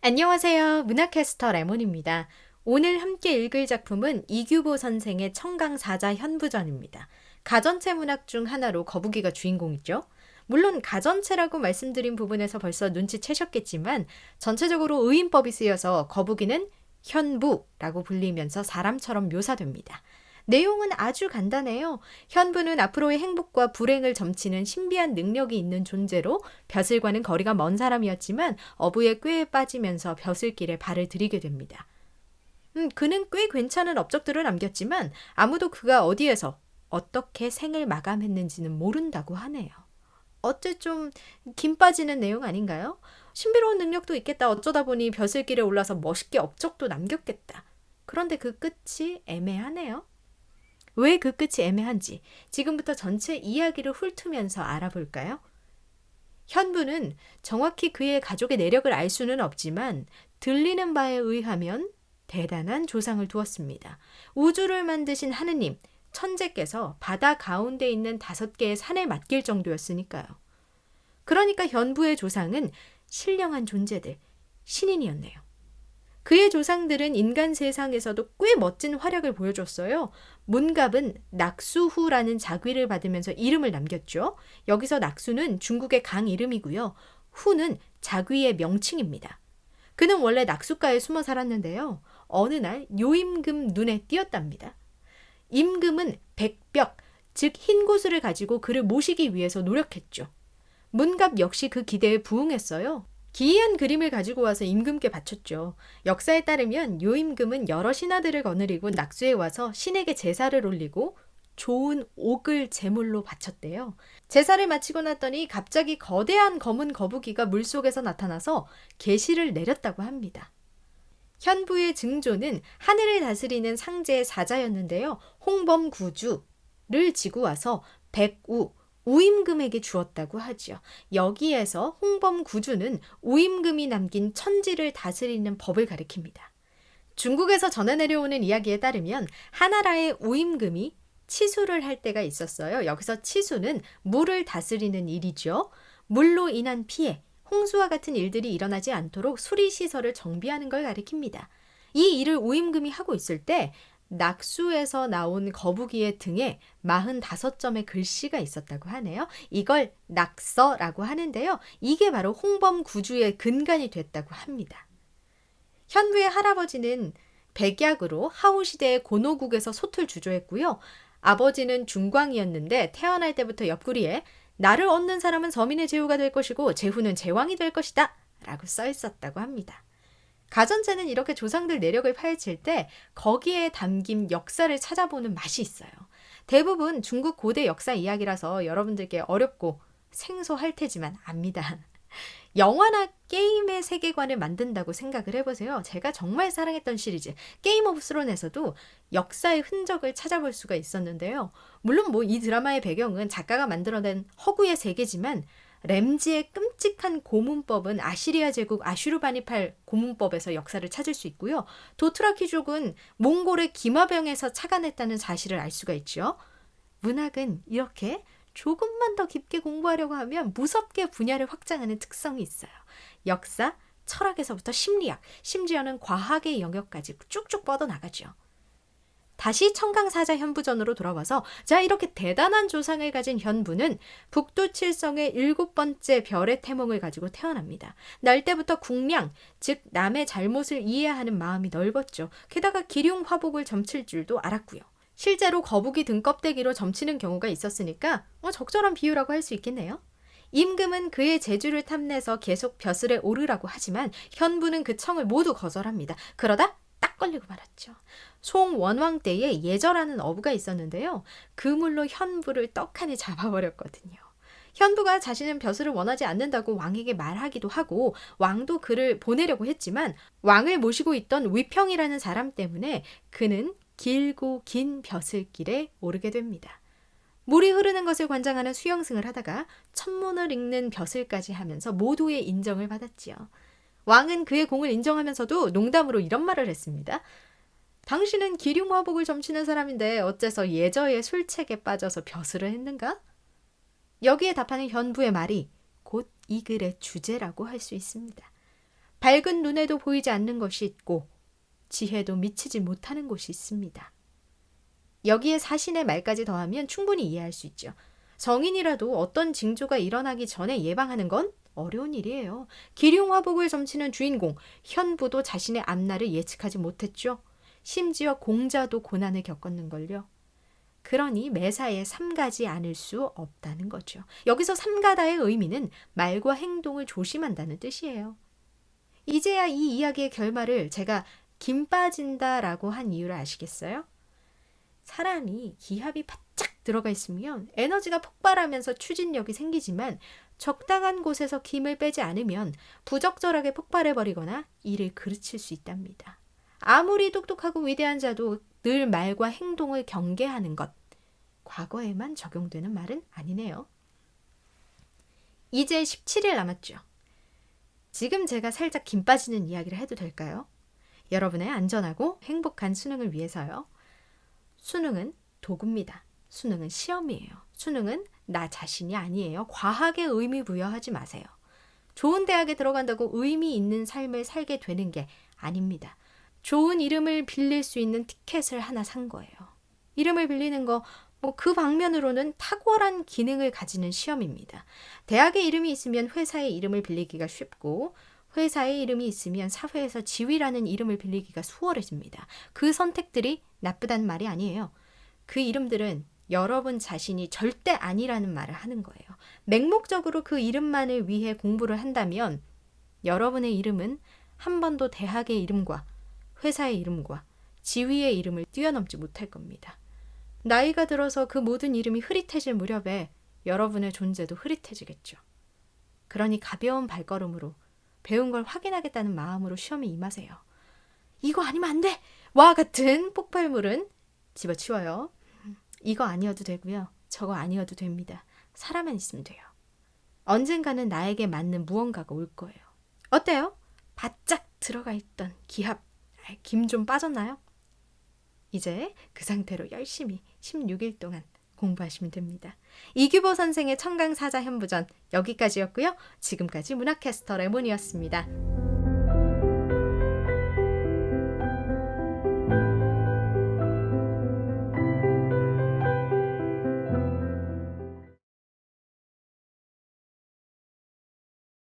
안녕하세요. 문화캐스터 레몬입니다. 오늘 함께 읽을 작품은 이규보 선생의 청강사자 현부전입니다. 가전체 문학 중 하나로 거북이가 주인공이죠. 물론 가전체라고 말씀드린 부분에서 벌써 눈치채셨겠지만 전체적으로 의인법이 쓰여서 거북이는 현부라고 불리면서 사람처럼 묘사됩니다. 내용은 아주 간단해요. 현부는 앞으로의 행복과 불행을 점치는 신비한 능력이 있는 존재로 벼슬과는 거리가 먼 사람이었지만 어부의 꾀에 빠지면서 벼슬길에 발을 들이게 됩니다. 그는 꽤 괜찮은 업적들을 남겼지만 아무도 그가 어디에서 어떻게 생을 마감했는지는 모른다고 하네요. 어째 좀 김 빠지는 내용 아닌가요? 신비로운 능력도 있겠다. 어쩌다 보니 벼슬길에 올라서 멋있게 업적도 남겼겠다. 그런데 그 끝이 애매하네요. 왜 그 끝이 애매한지 지금부터 전체 이야기를 훑으면서 알아볼까요? 현부는 정확히 그의 가족의 내력을 알 수는 없지만 들리는 바에 의하면 대단한 조상을 두었습니다. 우주를 만드신 하느님, 천재께서 바다 가운데 있는 5개의 산에 맡길 정도였으니까요. 그러니까 현부의 조상은 신령한 존재들, 신인이었네요. 그의 조상들은 인간 세상에서도 꽤 멋진 활약을 보여줬어요. 문갑은 낙수후라는 자귀를 받으면서 이름을 남겼죠. 여기서 낙수는 중국의 강 이름이고요. 후는 자귀의 명칭입니다. 그는 원래 낙수가에 숨어 살았는데요. 어느 날 요임금 눈에 띄었답니다. 임금은 백벽, 즉 흰 구슬을 가지고 그를 모시기 위해서 노력했죠. 문갑 역시 그 기대에 부응했어요. 기이한 그림을 가지고 와서 임금께 바쳤죠. 역사에 따르면 요임금은 여러 신하들을 거느리고 낙수에 와서 신에게 제사를 올리고 좋은 옥을 제물로 바쳤대요. 제사를 마치고 났더니 갑자기 거대한 검은 거북이가 물속에서 나타나서 계시를 내렸다고 합니다. 현부의 증조는 하늘을 다스리는 상제의 사자였는데요. 홍범구주를 지고 와서 백우, 우임금에게 주었다고 하지요. 여기에서 홍범구주는 우임금이 남긴 천지를 다스리는 법을 가리킵니다. 중국에서 전해 내려오는 이야기에 따르면 하나라의 우임금이 치수를 할 때가 있었어요. 여기서 치수는 물을 다스리는 일이죠. 물로 인한 피해, 홍수와 같은 일들이 일어나지 않도록 수리시설을 정비하는 걸 가리킵니다. 이 일을 우임금이 하고 있을 때 낙수에서 나온 거북이의 등에 45점의 글씨가 있었다고 하네요. 이걸 낙서라고 하는데요. 이게 바로 홍범구주의 근간이 됐다고 합니다. 현부의 할아버지는 백약으로 하우시대의 고노국에서 솥을 주조했고요. 아버지는 중광이었는데 태어날 때부터 옆구리에 나를 얻는 사람은 서민의 제후가 될 것이고 제후는 제왕이 될 것이다 라고 써 있었다고 합니다. 가전체는 이렇게 조상들 내력을 파헤칠 때 거기에 담긴 역사를 찾아보는 맛이 있어요. 대부분 중국 고대 역사 이야기라서 여러분들께 어렵고 생소할 테지만 압니다. 영화나 게임의 세계관을 만든다고 생각을 해보세요. 제가 정말 사랑했던 시리즈 게임 오브 스론에서도 역사의 흔적을 찾아볼 수가 있었는데요. 물론 이 드라마의 배경은 작가가 만들어낸 허구의 세계지만 램지의 끔찍한 고문법은 아시리아 제국 아슈르바니팔 고문법에서 역사를 찾을 수 있고요. 도트라키족은 몽골의 기마병에서 착안했다는 사실을 알 수가 있죠. 문학은 이렇게 조금만 더 깊게 공부하려고 하면 무섭게 분야를 확장하는 특성이 있어요. 역사, 철학에서부터 심리학, 심지어는 과학의 영역까지 쭉쭉 뻗어나가죠. 다시 청강사자 현부전으로 돌아와서 이렇게 대단한 조상을 가진 현부는 북두칠성의 7번째 별의 태몽을 가지고 태어납니다. 날 때부터 궁량, 즉 남의 잘못을 이해하는 마음이 넓었죠. 게다가 기륭화복을 점칠 줄도 알았고요. 실제로 거북이 등껍데기로 점치는 경우가 있었으니까 적절한 비유라고 할 수 있겠네요. 임금은 그의 재주를 탐내서 계속 벼슬에 오르라고 하지만 현부는 그 청을 모두 거절합니다. 그러다 딱 걸리고 말았죠. 송원왕 때에 예절하는 어부가 있었는데요. 그물로 현부를 떡하니 잡아버렸거든요. 현부가 자신은 벼슬을 원하지 않는다고 왕에게 말하기도 하고 왕도 그를 보내려고 했지만 왕을 모시고 있던 위평이라는 사람 때문에 그는 길고 긴 벼슬길에 오르게 됩니다. 물이 흐르는 것을 관장하는 수영승을 하다가 천문을 읽는 벼슬까지 하면서 모두의 인정을 받았지요. 왕은 그의 공을 인정하면서도 농담으로 이런 말을 했습니다. 당신은 기륭화복을 점치는 사람인데 어째서 예저의 술책에 빠져서 벼슬을 했는가? 여기에 답하는 현부의 말이 곧 이 글의 주제라고 할 수 있습니다. 밝은 눈에도 보이지 않는 것이 있고 지혜도 미치지 못하는 곳이 있습니다. 여기에 사신의 말까지 더하면 충분히 이해할 수 있죠. 성인이라도 어떤 징조가 일어나기 전에 예방하는 건 어려운 일이에요. 기륭화복을 점치는 주인공 현부도 자신의 앞날을 예측하지 못했죠. 심지어 공자도 고난을 겪었는걸요. 그러니 매사에 삼가지 않을 수 없다는 거죠. 여기서 삼가다의 의미는 말과 행동을 조심한다는 뜻이에요. 이제야 이 이야기의 결말을 제가 김 빠진다라고 한 이유를 아시겠어요? 사람이 기합이 바짝 들어가 있으면 에너지가 폭발하면서 추진력이 생기지만 적당한 곳에서 김을 빼지 않으면 부적절하게 폭발해버리거나 일을 그르칠 수 있답니다. 아무리 똑똑하고 위대한 자도 늘 말과 행동을 경계하는 것. 과거에만 적용되는 말은 아니네요. 이제 17일 남았죠. 지금 제가 살짝 김 빠지는 이야기를 해도 될까요? 여러분의 안전하고 행복한 수능을 위해서요. 수능은 도구입니다. 수능은 시험이에요. 수능은 나 자신이 아니에요. 과하게 의미 부여하지 마세요. 좋은 대학에 들어간다고 의미 있는 삶을 살게 되는 게 아닙니다. 좋은 이름을 빌릴 수 있는 티켓을 하나 산 거예요. 이름을 빌리는 거 그 방면으로는 탁월한 기능을 가지는 시험입니다. 대학의 이름이 있으면 회사의 이름을 빌리기가 쉽고 회사의 이름이 있으면 사회에서 지위라는 이름을 빌리기가 수월해집니다. 그 선택들이 나쁘다는 말이 아니에요. 그 이름들은 여러분 자신이 절대 아니라는 말을 하는 거예요. 맹목적으로 그 이름만을 위해 공부를 한다면 여러분의 이름은 한 번도 대학의 이름과 회사의 이름과 지위의 이름을 뛰어넘지 못할 겁니다. 나이가 들어서 그 모든 이름이 흐릿해질 무렵에 여러분의 존재도 흐릿해지겠죠. 그러니 가벼운 발걸음으로 배운 걸 확인하겠다는 마음으로 시험에 임하세요. 이거 아니면 안 돼! 와 같은 폭발물은 집어치워요. 이거 아니어도 되고요. 저거 아니어도 됩니다. 살아만 있으면 돼요. 언젠가는 나에게 맞는 무언가가 올 거예요. 어때요? 바짝 들어가 있던 기합, 김 좀 빠졌나요? 이제 그 상태로 열심히 16일 동안 공부하시면 됩니다. 이규보 선생의 청강사자 현부전 여기까지였고요. 지금까지 문학캐스터 레몬이었습니다.